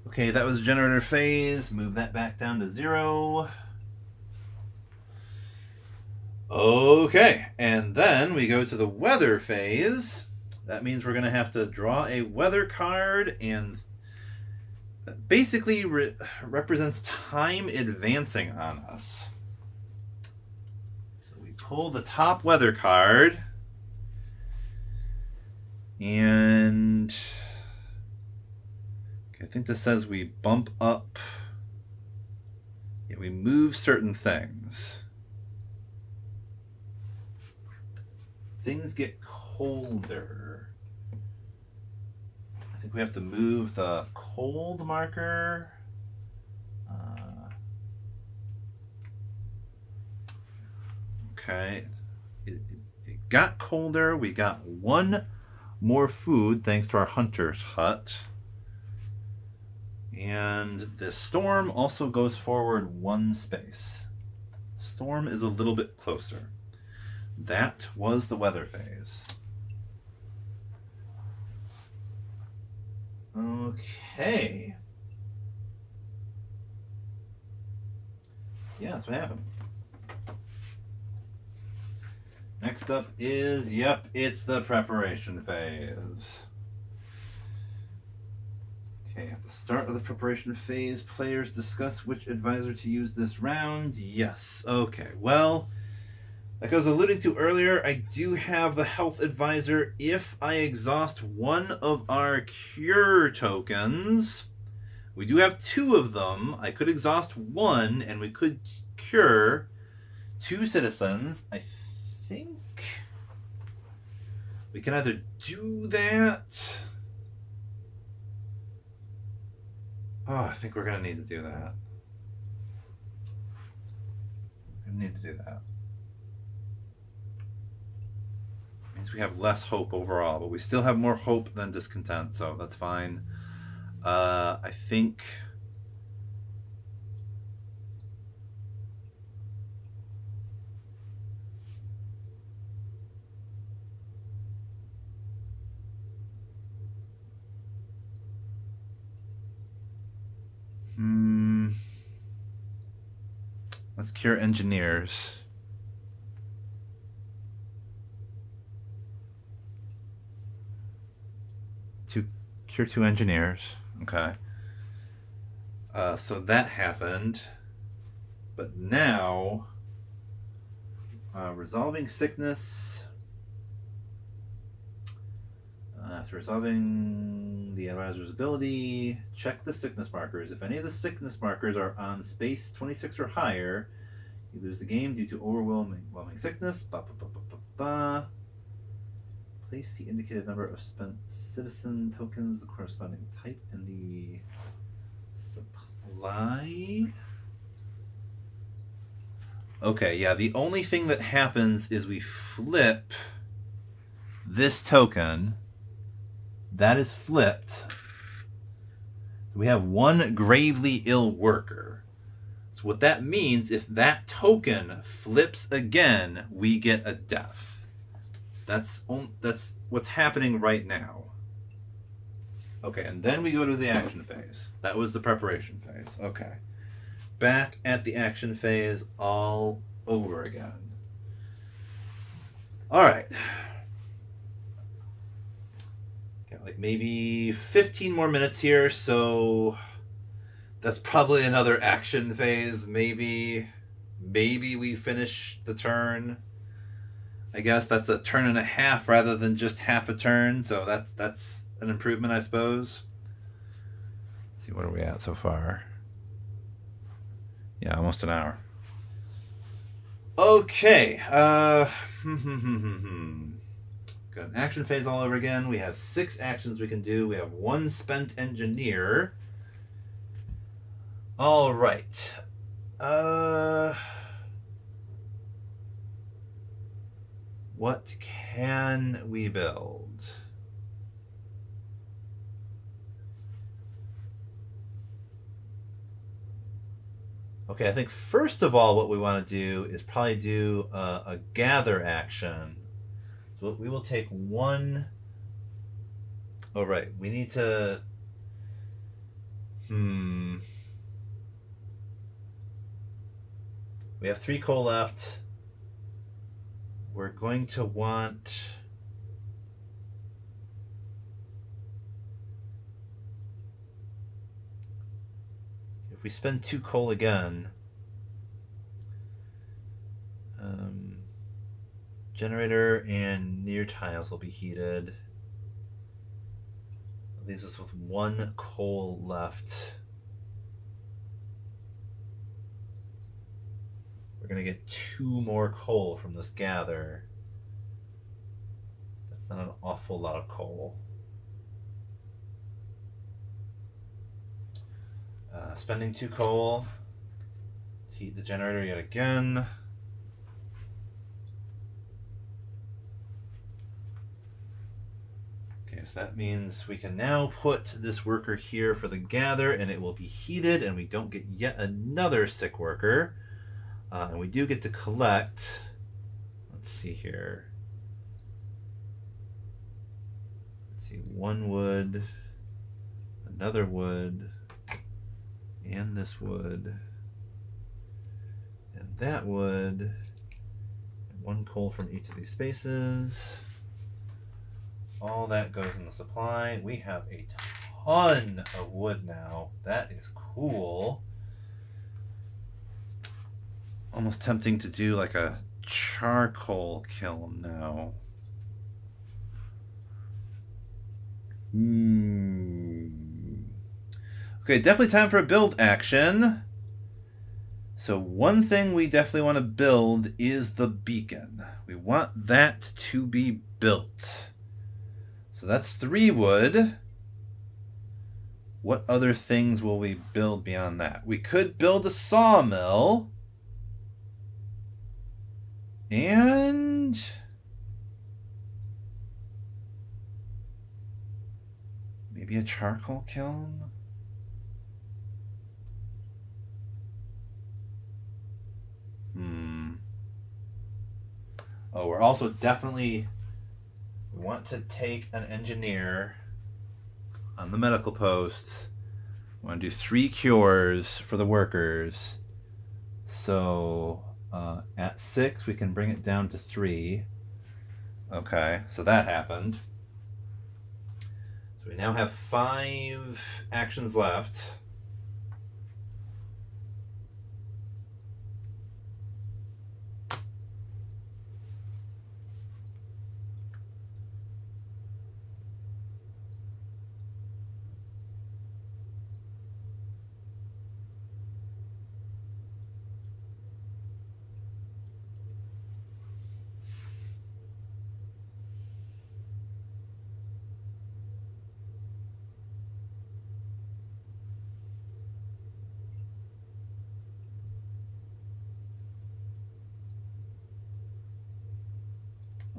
Okay, that was generator phase. Move that back down to 0. Okay, and then we go to the weather phase. That means we're going to have to draw a weather card, and that basically represents time advancing on us. So we pull the top weather card, and I think this says we bump up. Yeah, we move certain things. Things get colder. I think we have to move the cold marker. Okay. It got colder. We got 1 more food thanks to our hunter's hut. And the storm also goes forward 1 space. Storm is a little bit closer. That was the weather phase. Okay. Yeah, that's what happened. Next up is, yep, it's the preparation phase. Okay, at the start of the preparation phase, players discuss which advisor to use this round. Yes, okay, well, like I was alluding to earlier, I do have the health advisor if I exhaust 1 of our cure tokens. We do have 2 of them. I could exhaust 1 and we could cure 2 citizens. I think we can either do that. Oh, I think we're going to need to do that. We need to do that. Means we have less hope overall, but we still have more hope than discontent, so that's fine. I think let's cure engineers. Cure 2 engineers. Okay. So that happened. But now, resolving sickness. After resolving the advisor's ability, check the sickness markers. If any of the sickness markers are on space 26 or higher, you lose the game due to overwhelming sickness. Place the indicated number of spent citizen tokens, the corresponding type, in the supply. Okay, yeah, the only thing that happens is we flip this token. That is flipped. We have 1 gravely ill worker. So what that means, if that token flips again, we get a death. That's what's happening right now. Okay, and then we go to the action phase. That was the preparation phase. Okay. Back at the action phase all over again. All right. Got like maybe 15 more minutes here, so that's probably another action phase. Maybe we finish the turn. I guess that's a turn and a half rather than just half a turn, so that's an improvement, I suppose. Let's see, what are we at so far? Yeah, almost an hour. Okay. Got an action phase all over again. We have 6 actions we can do. We have 1 spent engineer. All right. What can we build? Okay, I think first of all, what we want to do is probably do a gather action. So we will take 1. Oh, right. We need to. We have 3 coal left. We're going to want. If we spend 2 coal again, generator and near tiles will be heated. Leaves us with 1 coal left. We're going to get 2 more coal from this gather. That's not an awful lot of coal. Spending 2 coal to heat the generator yet again. Okay, so that means we can now put this worker here for the gather, and it will be heated, and we don't get yet another sick worker. And we do get to collect. Let's see here. Let's see, 1 wood, another wood, and this wood, and that wood, and 1 coal from each of these spaces. All that goes in the supply. We have a ton of wood now. That is cool. Almost tempting to do like a charcoal kiln now. Okay, definitely time for a build action. So one thing we definitely want to build is the beacon. We want that to be built. So that's 3 wood. What other things will we build beyond that? We could build a sawmill. And maybe a charcoal kiln? Oh, we're also definitely... We want to take an engineer on the medical post. We want to do 3 cures for the workers. So at 6, we can bring it down to 3. Okay, so that happened. So we now have 5 actions left.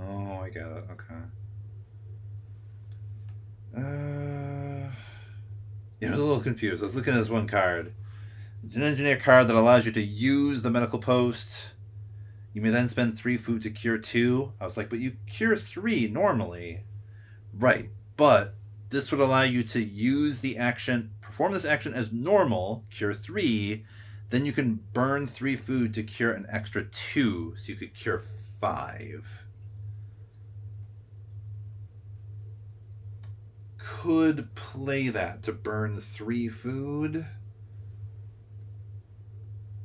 Oh, I got it. Okay. Yeah, I was a little confused. I was looking at this one card. It's an engineer card that allows you to use the medical post. You may then spend 3 food to cure 2. I was like, but you cure 3 normally. Right, but this would allow you to use the action, perform this action as normal, cure 3, then you can burn 3 food to cure an extra 2, so you could cure 5. Could play that to burn 3 food.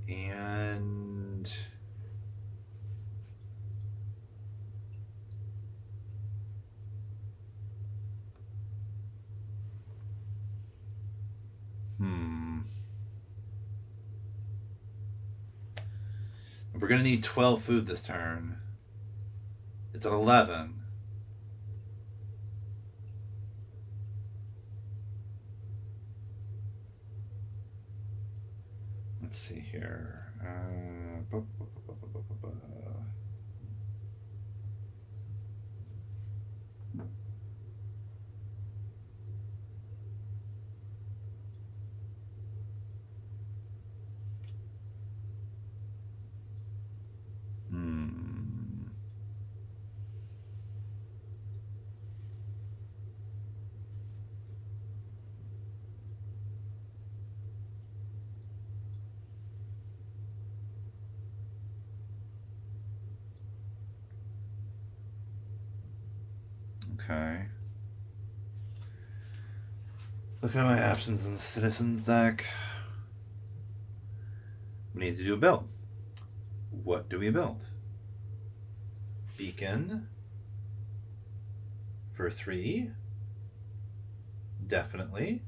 And We're going to need 12 food this turn. It's at 11. Let's see here. Okay. Looking at my options in the Citizens deck. We need to do a build. What do we build? Beacon for 3. Definitely.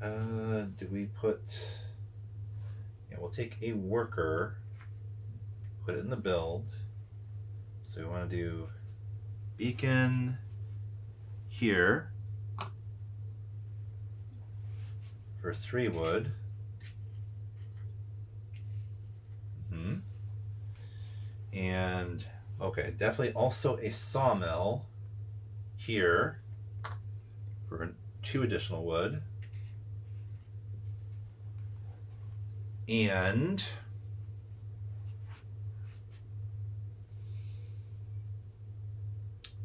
Do we put... Yeah, we'll take a worker, put it in the build. So we want to do beacon here for 3 wood. And okay, definitely also a sawmill here for 2 additional wood. And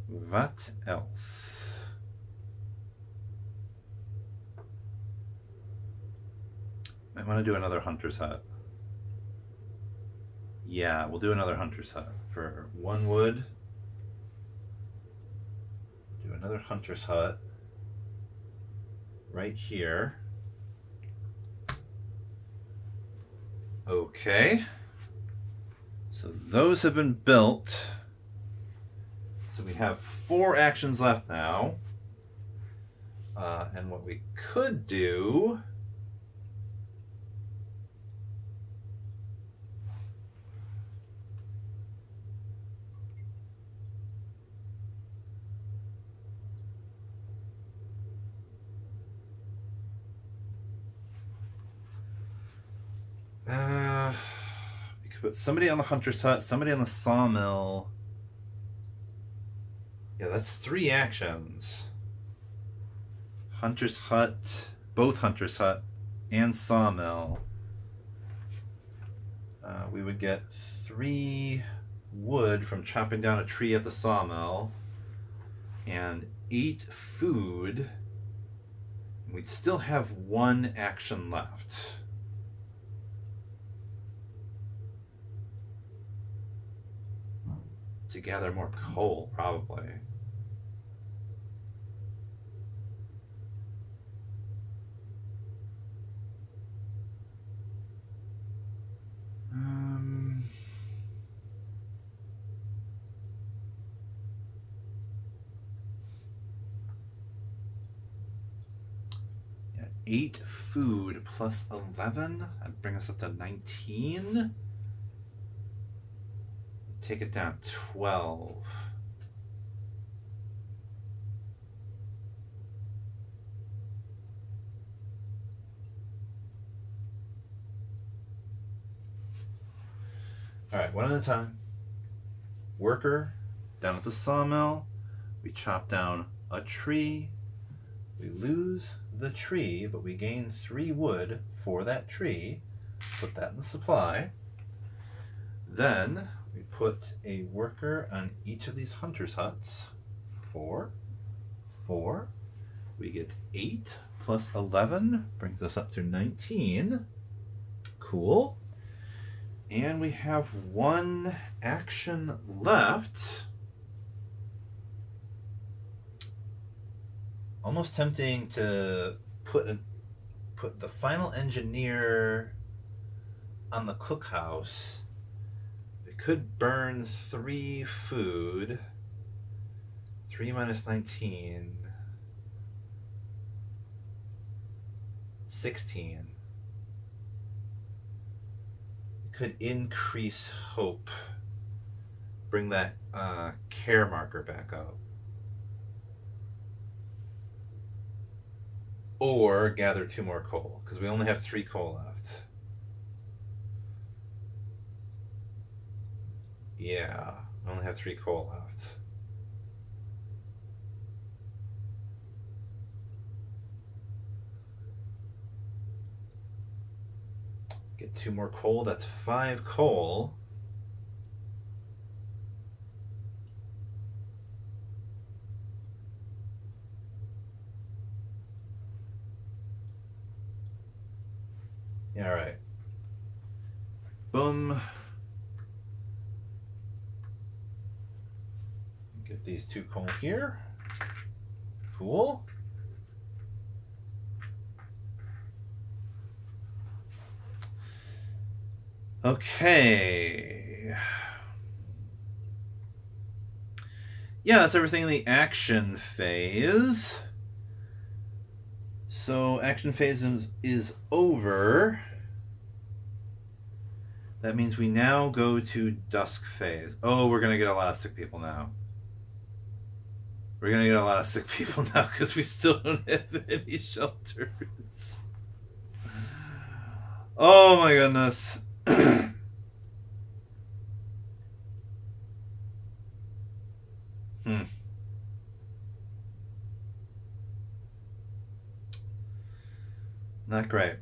what else? I want to do another hunter's hut. Yeah, we'll do another hunter's hut for 1 wood. Do another hunter's hut right here. Okay. So those have been built. So we have 4 actions left now. And what we could do... we could put somebody on the hunter's hut, somebody on the sawmill. Yeah, that's 3 actions. Hunter's hut, both hunter's hut and sawmill. We would get 3 wood from chopping down a tree at the sawmill and 8 food. We'd still have 1 action left. To gather more coal, probably. Yeah, 8 food plus 11. That'd bring us up to 19. Take it down 12. All right, one at a time. Worker down at the sawmill. We chop down a tree. We lose the tree, but we gain 3 wood for that tree. Put that in the supply. Then we put a worker on each of these hunter's huts. 4, 4. We get 8 plus 11, brings us up to 19. Cool. And we have 1 action left. Almost tempting to put the final engineer on the cookhouse. We could burn 3 food. 3 minus 19. 16. could increase hope. Bring that care marker back up. Or gather 2 more coal, because we only have 3 coal left. Yeah, I only have 3 coal left. Get 2 more coal, that's 5 coal. Yeah, all right. Boom. Get these 2 coal here. Cool. Okay. Yeah, that's everything in the action phase. So action phase is over. That means we now go to dusk phase. Oh, we're going to get a lot of sick people now. We're going to get a lot of sick people now because we still don't have any shelters. Oh my goodness. Not great.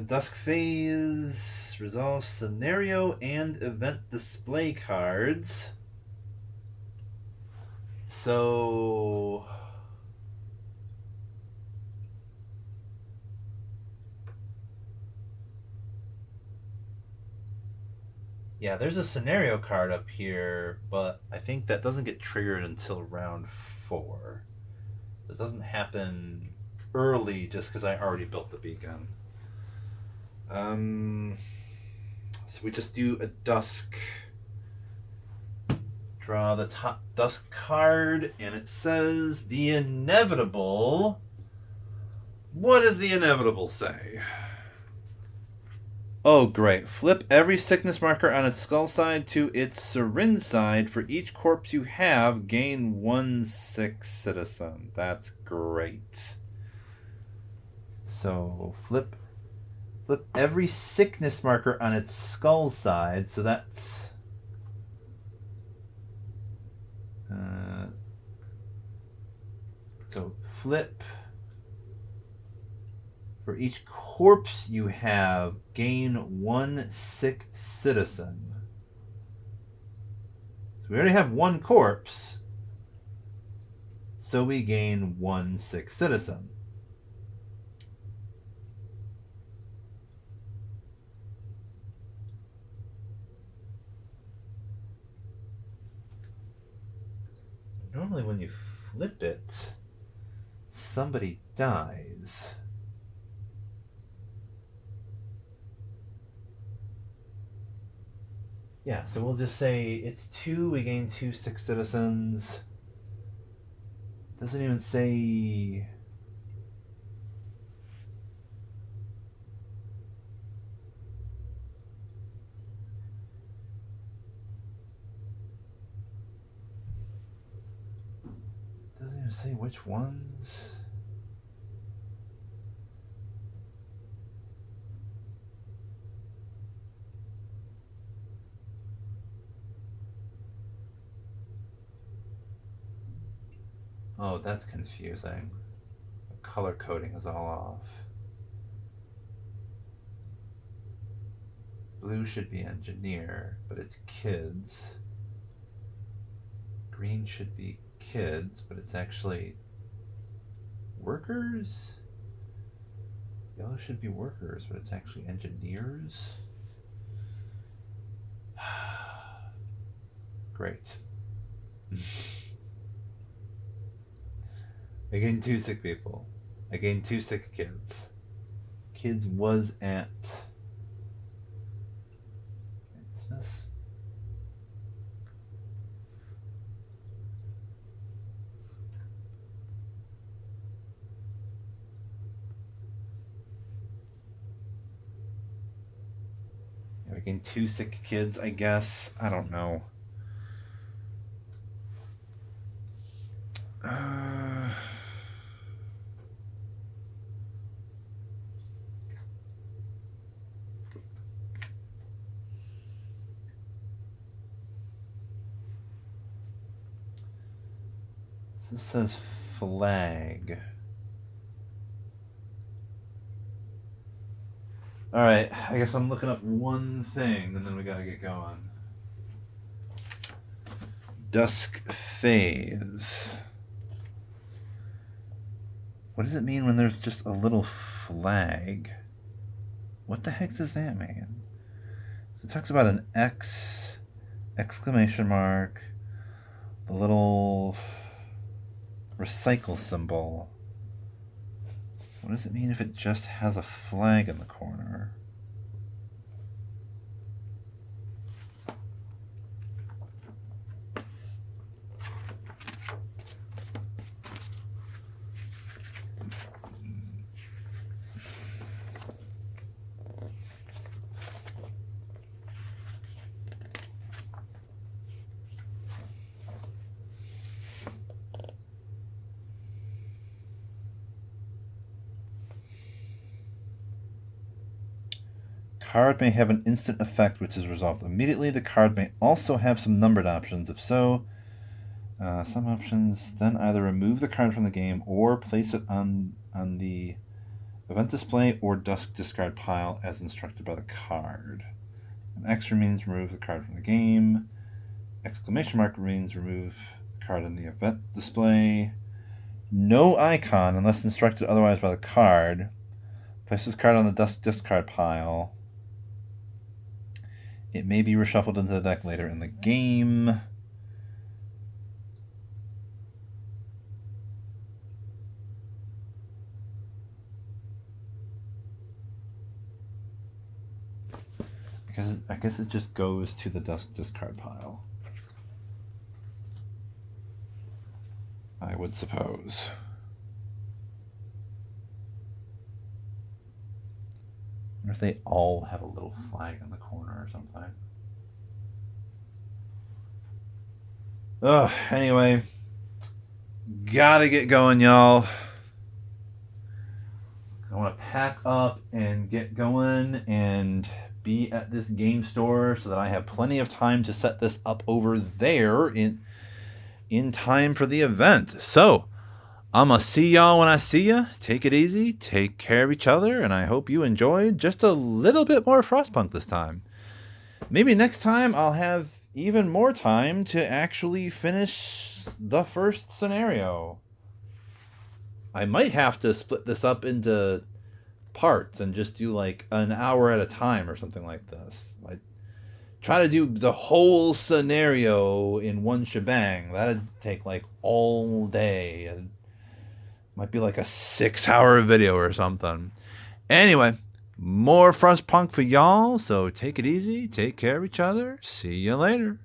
Dusk phase resolve scenario and event display cards. So yeah, there's a scenario card up here, but I think that doesn't get triggered until round 4. It doesn't happen early just because I already built the beacon. So we just do a dusk. Draw the top dusk card, and it says the inevitable. What does the inevitable say? Oh, great. Flip every sickness marker on its skull side to its syringe side. For each corpse you have, gain 1 sick citizen. That's great. So flip every sickness marker on its skull side. So that's so flip. For each corpse you have, gain 1 sick citizen. So we already have 1 corpse, so we gain 1 sick citizen. Normally when you flip it, somebody dies. Yeah, so we'll just say it's 2, we gain 2 sick citizens. Doesn't even say... Doesn't even say which ones. Oh, that's confusing. The color coding is all off. Blue should be engineer, but it's kids. Green should be kids, but it's actually workers? Yellow should be workers, but it's actually engineers? Great. I gained 2 sick people. I gained 2 sick kids. Kids was at... Is this... Making 2 sick kids, I guess. I don't know. This says flag. Alright, I guess I'm looking up one thing and then we gotta get going. Dusk phase. What does it mean when there's just a little flag? What the heck does that mean? So it talks about an X, exclamation mark, the little recycle symbol. What does it mean if it just has a flag in the corner? Card may have an instant effect which is resolved immediately. The card may also have some numbered options. If so, some options then either remove the card from the game or place it on the event display or discard pile as instructed by the card. An X means remove the card from the game. Exclamation mark means remove the card in the event display. No icon unless instructed otherwise by the card. Place this card on the discard pile. It may be reshuffled into the deck later in the game. I guess it just goes to the discard pile. I would suppose. I wonder if they all have a little flag in the corner or something. Anyway. Gotta get going, y'all. I want to pack up and get going and be at this game store so that I have plenty of time to set this up over there in time for the event. So, I'm going to see y'all when I see ya. Take it easy. Take care of each other. And I hope you enjoyed just a little bit more Frostpunk this time. Maybe next time I'll have even more time to actually finish the first scenario. I might have to split this up into parts and just do like an hour at a time or something like this. Like try to do the whole scenario in one shebang. That'd take like all day. And might be like a 6-hour video or something. Anyway, more Frostpunk for y'all. So take it easy. Take care of each other. See you later.